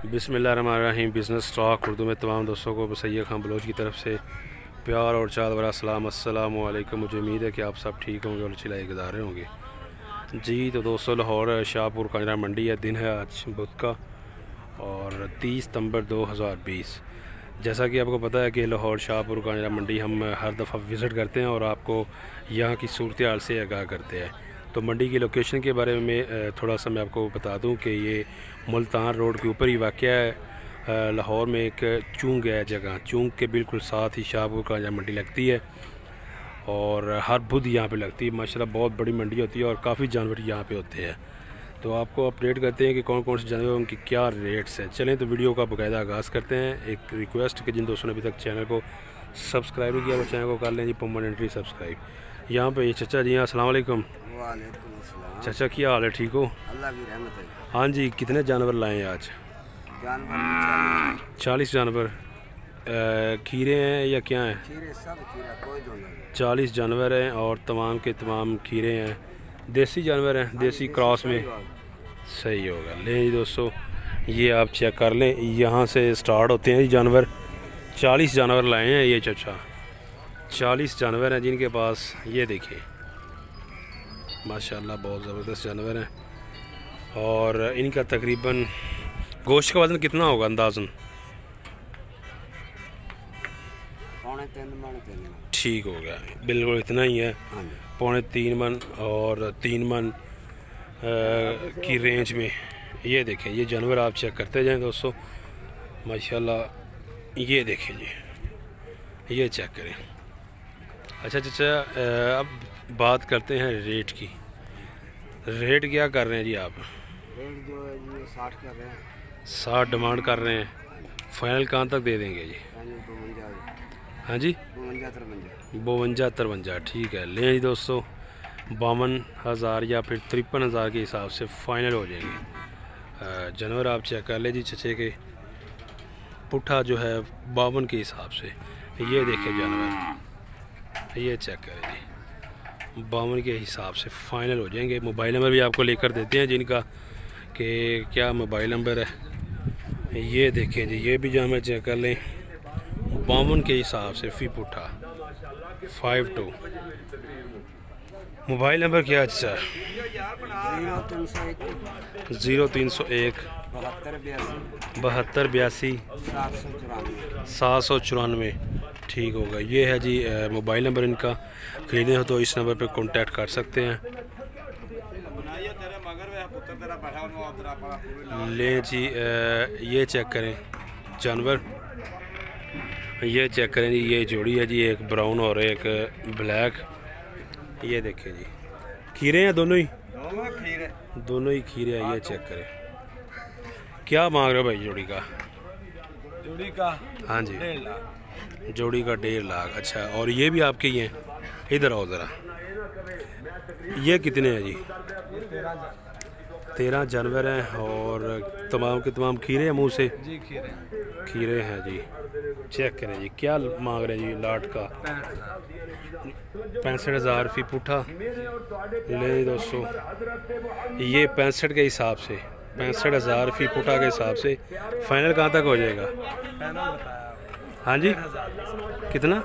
बिस्मिल्लाहिर्रहमानिर्रहीम। Business stock Urdu में तमाम दोस्तों को सैयद खान बलोच की तरफ से प्यार और चाद भरा सलाम। अस्सलामु अलैकुम। मुझे उम्मीद है कि आप सब ठीक होंगे और अच्छी लाइफ गुजारे होंगे जी। तो दोस्तों, लाहौर शाहपुर कांजरा मंडी है। दिन है आज बुध का और 30 सितंबर 2020। जैसा कि आपको पता है कि लाहौर शाहपुर कांजरा मंडी हम हर दफ़ा विज़िट करते हैं और आपको यहाँ की सूरत हाल से आगाह करते हैं। तो मंडी की लोकेशन के बारे में थोड़ा सा मैं आपको बता दूं कि ये मुल्तान रोड के ऊपर ही वाक़ है। लाहौर में एक चूंग है जगह, चूंग के बिल्कुल साथ ही शाहपुर कांजरा मंडी लगती है और हर बुध यहाँ पे लगती है। माशाल्लाह बहुत बड़ी मंडी होती है और काफ़ी जानवर यहाँ पे होते हैं। तो आपको अपडेट करते हैं कि कौन कौन से जानवर हैं, उनकी क्या रेट्स हैं। चलें तो वीडियो का बाकायदा आगाज़ करते हैं। एक रिक्वेस्ट कि जिन दोस्तों ने अभी तक चैनल को सब्सक्राइब नहीं किया वो चैनल को कर लें जी, परमानेंटली सब्सक्राइब। यहाँ पे ये चचा जी हैं, अस्सलाम वालेकुम। चाचा क्या हाल है, ठीक हो? अल्लाह की रहमत है। हाँ जी, कितने जानवर लाए हैं आज? जानवर 40 जानवर। खीरे हैं या क्या हैं? खीरे सब खीरा, कोई दो नहीं। 40 जानवर हैं और तमाम के तमाम खीरे हैं। देसी जानवर हैं, देसी क्रॉस में सही होगा। ले जी दोस्तों, ये आप चेक कर लें, यहाँ से स्टार्ट होते हैं ये जानवर। 40 जानवर लाए हैं ये चाचा, 40 जानवर हैं जिनके पास। ये देखिए माशाल्लाह बहुत ज़बरदस्त जानवर हैं और इनका तकरीबन गोश्त का वज़न कितना होगा अंदाज़न? पौने तीन मन। ठीक हो गया, बिल्कुल इतना ही है, पौने 3 मन और 3 मन की रेंज में। ये देखें, ये जानवर आप चेक करते जाएं दोस्तों माशाल्लाह। ये देखें जी, ये चेक करें। अच्छा चाचा, अब बात करते हैं रेट की। रेट क्या कर रहे हैं जी आप? रेट जो है जी 60 कर रहे हैं। 60 डिमांड कर रहे हैं। फाइनल कहाँ तक दे देंगे जी? हाँ जी, 52-53। ठीक है, लें जी दोस्तों, 52,000 या फिर 53,000 के हिसाब से फ़ाइनल हो जाएंगे। जानवर आप चेक कर ले जी चचे के। पुट्ठा जो है 52 के हिसाब से। ये देखे जानवर, ये चेक करें जी, 52 के हिसाब से फ़ाइनल हो जाएंगे। मोबाइल नंबर भी आपको लेकर देते हैं जिनका, कि क्या मोबाइल नंबर है। ये देखें जी, ये भी जानवर चेक कर लें, 52 के हिसाब से फ़ी पुट्ठा 52। मोबाइल नंबर क्या है अच्छा? 0301 7282 794। ठीक होगा, ये है जी मोबाइल नंबर इनका। खरीदे हो तो इस नंबर पे कांटेक्ट कर सकते हैं। ले जी, ये चेक करें जानवर, ये चेक करें जी, ये जोड़ी है जी, एक ब्राउन और एक ब्लैक। ये देखें जी, खीरे हैं दोनों ही खीरे हैं। ये चेक करें, क्या मांग रहे हो भाई जोड़ी का? हाँ जी, जोड़ी का 1.5 लाख। अच्छा, और ये भी आपके ही हैं? इधर आओ ज़रा, ये कितने हैं जी? 13 जानवर हैं और तमाम के तमाम खीरे हैं मुँह से जी। खीरे हैं जी। चेक करें जी, क्या मांग रहे हैं जी लाट का? 65,000 फ़ी पुट्ठा। ले दोस्तों, ये 65 के हिसाब से, 65,000 फ़ी पुट्ठा के हिसाब से। फाइनल कहाँ तक हो जाएगा? हाँ जी, कितना?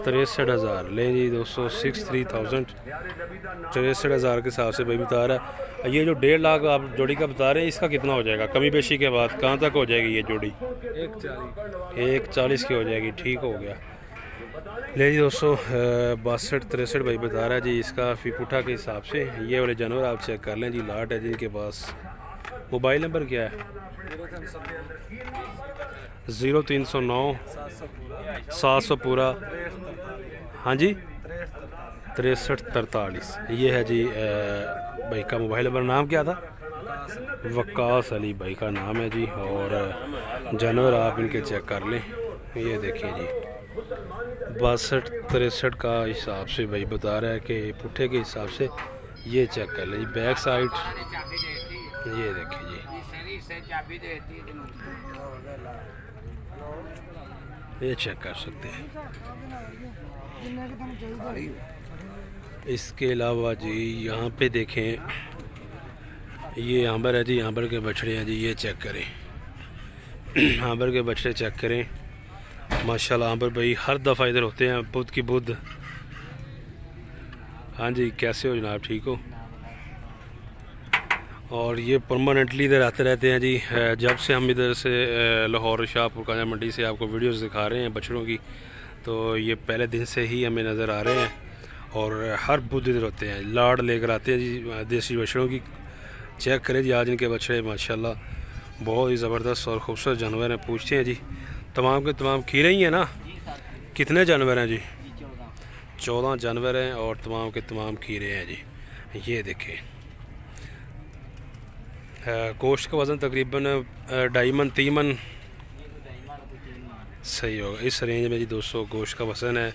63,000। ले जी दोस्तों, 63,000, 63,000 के हिसाब से भाई बता रहा है। ये जो 1.5 लाख आप जोड़ी का बता रहे हैं, इसका कितना हो जाएगा कमी बेशी के बाद? कहाँ तक हो जाएगी ये जोड़ी? 140 की हो जाएगी। ठीक हो गया। ले जी दोस्तों, 62-63 भाई बता रहा है जी इसका फ़ी पुट्ठा के हिसाब से। ये वाले जानवर आप चेक कर लें जी, लाट है जिनके पास। मोबाइल नंबर क्या है? 0309 700 पूरा। हाँ जी, 6343। ये है जी भाई का मोबाइल नंबर। नाम क्या था? वक्कास अली भाई का नाम है जी। और जानवर आप इनके चेक कर लें। ये देखिए जी, 62-63 का हिसाब से भाई बता रहा है कि पुट्ठे के हिसाब से। ये चेक कर लें जी, बैक साइड। ये देखिए जी, ये चेक कर सकते हैं। इसके अलावा जी यहाँ पे देखें, ये यहाँ पर है जी, यहाँ पर के बछड़े हैं जी। ये चेक करें, आंबर के बछड़े चेक करें माशाल्लाह। आंबर भाई हर दफ़ा इधर होते हैं, बुध की बुध। हाँ जी, कैसे हो जनाब, ठीक हो? और ये परमानेंटली इधर आते रहते हैं जी। जब से हम इधर से लाहौर शाहपुर कांजा मंडी से आपको वीडियोस दिखा रहे हैं बछड़ों की, तो ये पहले दिन से ही हमें नज़र आ रहे हैं और हर बुध इधर होते हैं। लाड़ लेकर आते हैं जी देसी बछड़ों की। चेक करें जी आज इनके बछड़े माशाल्लाह बहुत ही ज़बरदस्त और ख़ूबसूरत जानवर हैं। पूछते हैं जी, तमाम के तमाम खीरे ही हैं ना? कितने जानवर हैं जी? 14 जानवर हैं और तमाम के तमाम खीरे हैं जी। ये देखें, गोश्त का वज़न तकरीबन 2.5 मन 3 मन सही होगा, इस रेंज में जी दोस्तों गोश्त का वज़न है।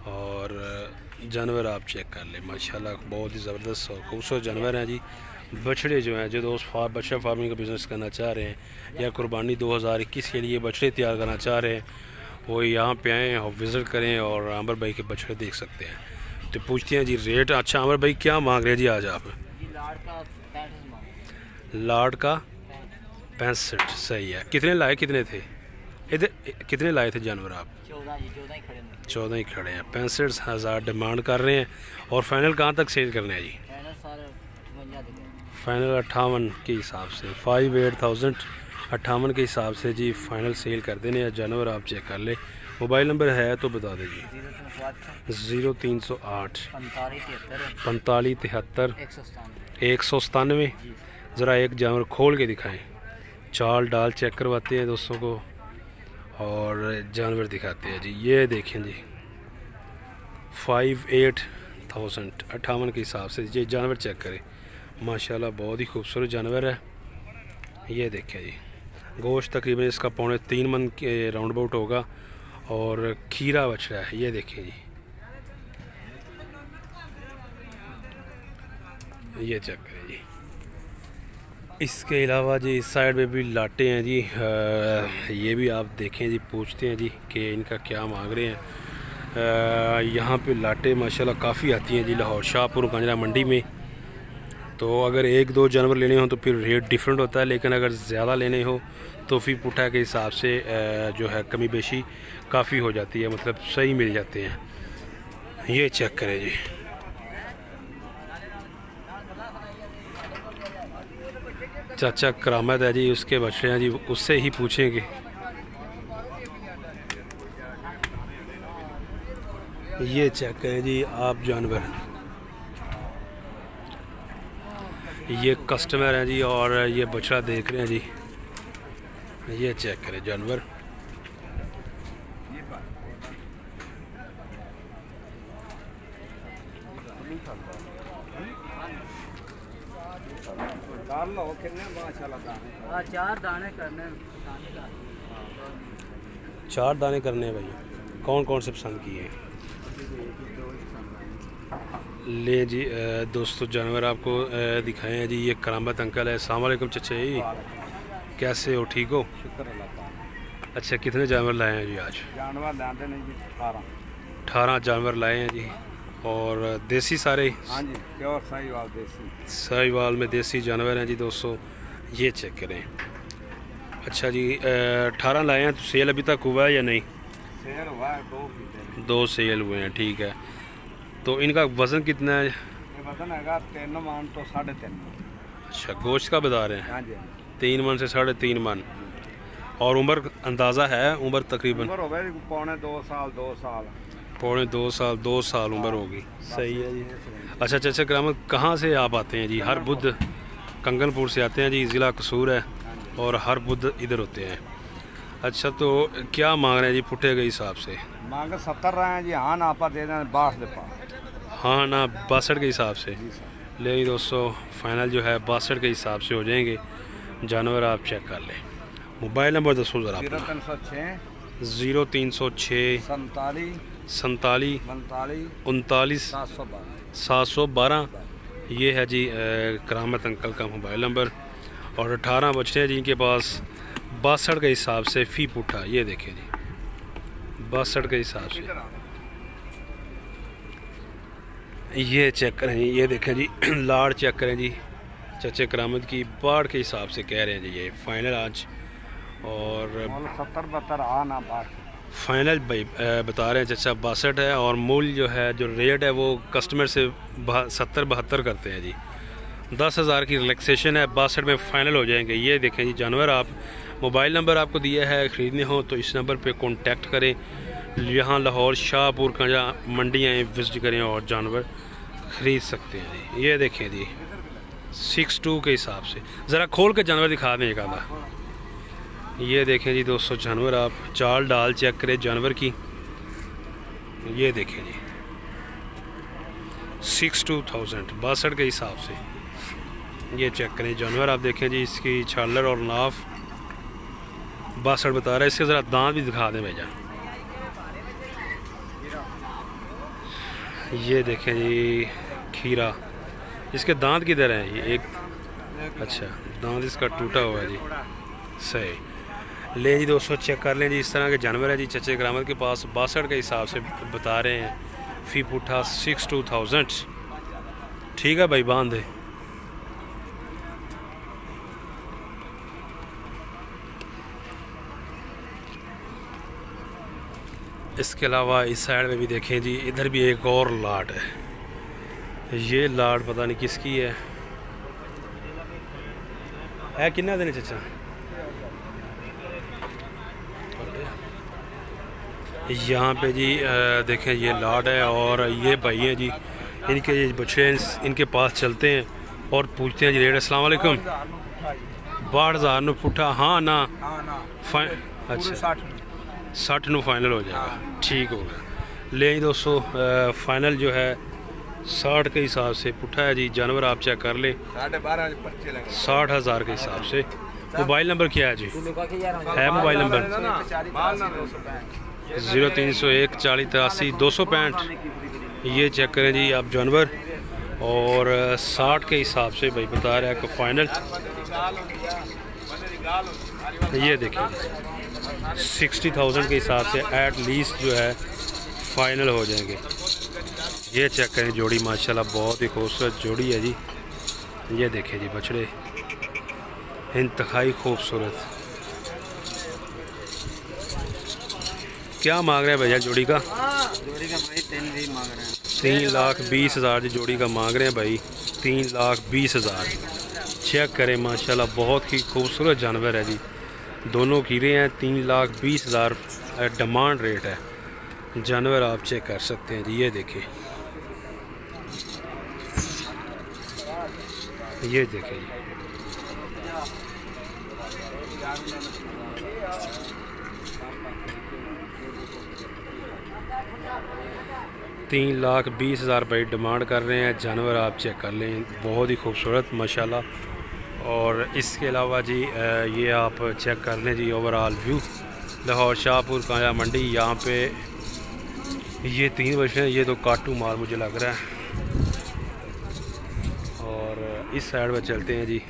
और जानवर आप चेक कर लें माशाल्लाह बहुत ही ज़बरदस्त और खूबसूरत जानवर हैं जी। बछड़े जो हैं, जो दोस्त बछड़ा फार्मिंग का बिज़नेस करना चाह रहे हैं या कुर्बानी 2021 के लिए बछड़े तैयार करना चाह रहे हैं, वो यहाँ पे आएँ और विज़िट करें और आंबर भाई के बछड़े देख सकते हैं। तो पूछते हैं जी रेट। अच्छा आंबर भाई क्या मांग रहे हैं जी आज आप? लाड़ का 65 सही है। कितने लाए, कितने थे इधर, कितने लाए थे जानवर आप? 14 ही खड़े हैं। 65,000 डिमांड कर रहे हैं। और फाइनल कहाँ तक सेल करना है जी? फाइनल 58 के हिसाब से 58,000 58 के हिसाब से जी फाइनल सेल कर देने हैं। जानवर आप चेक कर ले। मोबाइल नंबर है तो बता दे जी। 0308 45 73 197। ज़रा एक जानवर खोल के दिखाएं, चाल डाल चेक करवाते हैं दोस्तों को और जानवर दिखाते हैं जी। ये देखें जी 58,000 58 के हिसाब से ये जानवर चेक करें माशाल्लाह बहुत ही खूबसूरत जानवर है। ये देखें जी, गोश्त तकरीबन इसका 2.5 मन के राउंड अबाउट होगा और खीरा बछड़ा है। ये देखें जी, ये चेक करें जी। इसके अलावा जी इस साइड में भी लाटे हैं जी। ये भी आप देखें जी, पूछते हैं जी कि इनका क्या मांग रहे हैं। यहाँ पे लाटे माशाल्लाह काफ़ी आती हैं जी लाहौर शाहपुर कांजरा मंडी में। तो अगर 1-2 जानवर लेने हो तो फिर रेट डिफरेंट होता है, लेकिन अगर ज़्यादा लेने हो तो फिर पुठा के हिसाब से जो है कमी बेशी काफ़ी हो जाती है, मतलब सही मिल जाते हैं। ये चेक करें जी, चाचा करामत है जी, उसके बछड़े हैं जी, उससे ही पूछेंगे। ये चेक करें जी आप जानवर, ये कस्टमर हैं जी और ये बछड़ा देख रहे हैं जी। ये चेक करें जानवर, चार दाने करने हैं भाई। कौन कौन से पसंद किए हैं? ले जी दोस्तों जानवर आपको दिखाए हैं जी। ये करामत अंकल है। अस्सलाम वालेकुम चचा जी, कैसे हो, ठीक हो? अच्छा कितने जानवर लाए हैं जी आज? जानवर लाते नहीं जी 18 जानवर लाए हैं जी। और देसी सारे? हाँ जी, प्योर साहिवाल देसी। साहिवाल में देसी जानवर हैं जी दोस्तों। ये चेक करें। अच्छा जी 18 लाए हैं, तो सेल अभी तक हुआ है या नहीं? सेल हुआ है, 2 सेल हुए हैं, ठीक है। तो इनका वज़न कितना है? वजन है 3 मन तो 3.5। अच्छा गोश्त का बता रहे हैं? हाँ जी 3 मन से 3.5 मन। और उम्र अंदाज़ा है? उम्र तकरीबन उम्र हो गई पौने 2 साल 2 साल पौने 2 साल उम्र होगी। सही है जी। अच्छा चाचा करामत कहाँ से आप आते हैं जी? हर बुध कंगनपुर से आते हैं जी, ज़िला कसूर है और हर बुध इधर होते हैं। अच्छा तो क्या मांग रहे हैं जी पुट्ठे के हिसाब से? मांग 70 रहे हैं जी। हाँ ना आप दे दें 62 दे पा। हाँ ना 62 के हिसाब से ले दोस्तों, फाइनल जो है 62 के हिसाब से हो जाएंगे। जानवर आप चेक कर लें। मोबाइल नंबर दसो ज़रा। 0306 47 39 712। ये है जी करामत अंकल का मोबाइल नंबर। और 18 बछड़े हैं जिनके पास 62 के हिसाब से फ़ी पुट्ठा। ये देखें जी 62 के हिसाब से। ये चेक करें जी, ये देखें जी लाड़ चेक करें जी। चचे करामत की 62 के हिसाब से कह रहे हैं जी ये फाइनल आज। और 70-72 आना 62। फाइनल भाई बता रहे हैं चाचा 62 है, और मूल्य जो है, जो रेट है वो कस्टमर से 70-72 करते हैं जी। 10,000 की रिलैक्सेशन है, 62 में फ़ाइनल हो जाएंगे। ये देखें जी जानवर। आप मोबाइल नंबर आपको दिया है, ख़रीदने हो तो इस नंबर पे कांटेक्ट करें। यहाँ लाहौर शाहपुर का जहाँ मंडियाँ विज़िट करें और जानवर ख़रीद सकते हैं जी। ये देखें जी 6'2" के हिसाब से। ज़रा खोल के जानवर दिखा दें एक आधा। ये देखें जी दोस्तों जानवर, आप चाल डाल चेक करें जानवर की। ये देखें जी 62,000 62 के हिसाब से। ये चेक करें जानवर, आप देखें जी इसकी छालर और नाफ 62 बता रहा है। इसके ज़रा दांत भी दिखा दें भैया। ये देखें जी खीरा, इसके दांत किधर हैं? ये एक, अच्छा दांत इसका टूटा हुआ है जी। सही। ले जी दोस्तों चेक कर लें जी, इस तरह के जानवर है जी चचे करामत के पास। 62 के हिसाब से बता रहे हैं, फ़ी पुट्ठा 62,000। ठीक है भाई, बांध दे। इसके अलावा इस साइड में भी देखें जी, इधर भी एक और लाट है। ये लाट पता नहीं किसकी है कितना देने चचा? यहाँ पे जी देखें ये लाट है, और ये भाई हैं जी, इनके ये बच्चे इनके पास चलते हैं और पूछते हैं जी रेट। अस्सलाम वालेकुम। 62,000 नु पुट्ठा? हाँ ना, अच्छा 60 नु फाइनल हो जाएगा। ठीक होगा। ले जी दोस्तों फाइनल जो है 60 के हिसाब से पुट्ठा है जी। जानवर आप चेक कर ले 60,000 के हिसाब से। मोबाइल नंबर क्या है जी? है मोबाइल नंबर 0301 40 83 265। ये चेक करें जी आप जानवर, और 60 के हिसाब से भाई बता रहा है कि फ़ाइनल। ये देखिए 60,000 के हिसाब से एट लीस्ट जो है फ़ाइनल हो जाएंगे। ये चेक करें जोड़ी, माशाल्लाह बहुत ही खूबसूरत जोड़ी है जी। ये देखें जी बछड़े इंतहाई खूबसूरत। क्या मांग रहे हैं भैया जोड़ी का? जोड़ी का भाई 3 मांग रहे हैं। 3,20,000 जी जोड़ी का मांग रहे हैं भाई, 3,20,000। चेक करें माशाल्लाह बहुत ही खूबसूरत जानवर है जी। दोनों कीरे हैं, 3,20,000 डिमांड रेट है। जानवर आप चेक कर सकते हैं जी। ये देखें, ये देखें जी 3,20,000 रुपये डिमांड कर रहे हैं। जानवर आप चेक कर लें, बहुत ही खूबसूरत माशाल्लाह। और इसके अलावा जी ये आप चेक कर लें जी ओवरऑल व्यू लाहौर शाहपुर काया मंडी। यहाँ पे ये 3 बच्चे हैं, ये तो काटू माल मुझे लग रहा है। और इस साइड पर चलते हैं जी।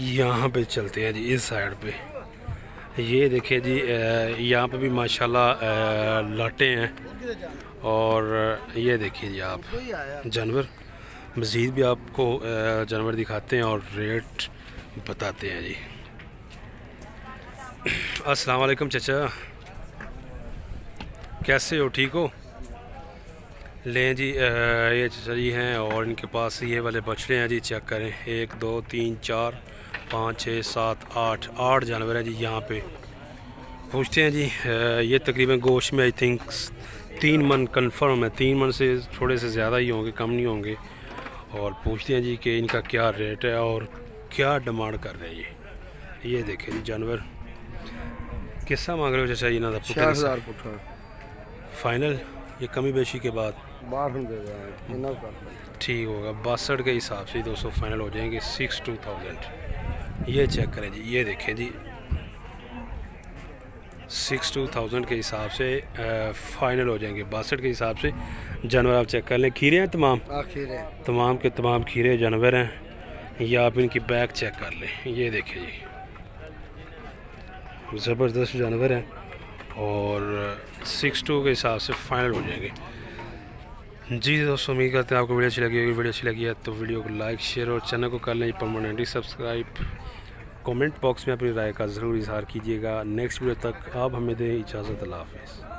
यहाँ पे चलते हैं जी इस साइड पे। ये देखिए जी यहाँ पे भी माशाल्लाह लाटे हैं। और ये देखिए जी आप जानवर, मज़ीद भी आपको जानवर दिखाते हैं और रेट बताते हैं जी। अस्सलाम वालेकुम चाचा, कैसे हो? ठीक हो? लें जी ये चाचा जी हैं, और इनके पास ये वाले बछड़े हैं जी। चेक करें 1 2 3 4 5 6 7 8 जानवर हैं जी। यहाँ पे पूछते हैं जी ये तकरीबन गोश्त में आई थिंक 3 मन कन्फर्म है। 3 मन से थोड़े से ज़्यादा ही होंगे, कम नहीं होंगे। और पूछते हैं जी कि इनका क्या रेट है और क्या डिमांड कर रहे हैं ये देखें जी जानवर। किस्सा मांग रहे हो चाचा? इन्हों का 6,000 पुट्ठा फाइनल, ये कमी बेशी के बाद 12 दे दें। ठीक होगा। 62 के हिसाब से 200 फाइनल हो जाएंगे 62,000। ये चेक करें जी, ये देखें जी 62,000 के हिसाब से फ़ाइनल हो जाएंगे। 62 के हिसाब से जानवर आप चेक कर लें। खीरे हैं तमाम, तमाम के तमाम खीरे जानवर हैं। या आप इनकी बैक चेक कर लें। ये देखें जी ज़बरदस्त जानवर हैं। और 6-2 के हिसाब से फाइनल हो जाएंगे। जी दोस्तों, उम्मीद करते हैं आपको वीडियो अच्छी लगी होगी। वीडियो अच्छी लगी है तो वीडियो को लाइक शेयर और चैनल को कर लें परमानेंटली सब्सक्राइब। कमेंट बॉक्स में अपनी राय का ज़रूर इजहार कीजिएगा। नेक्स्ट वीडियो तक आप हमें दें इजाज़त। अल्लाह हाफ़िज़।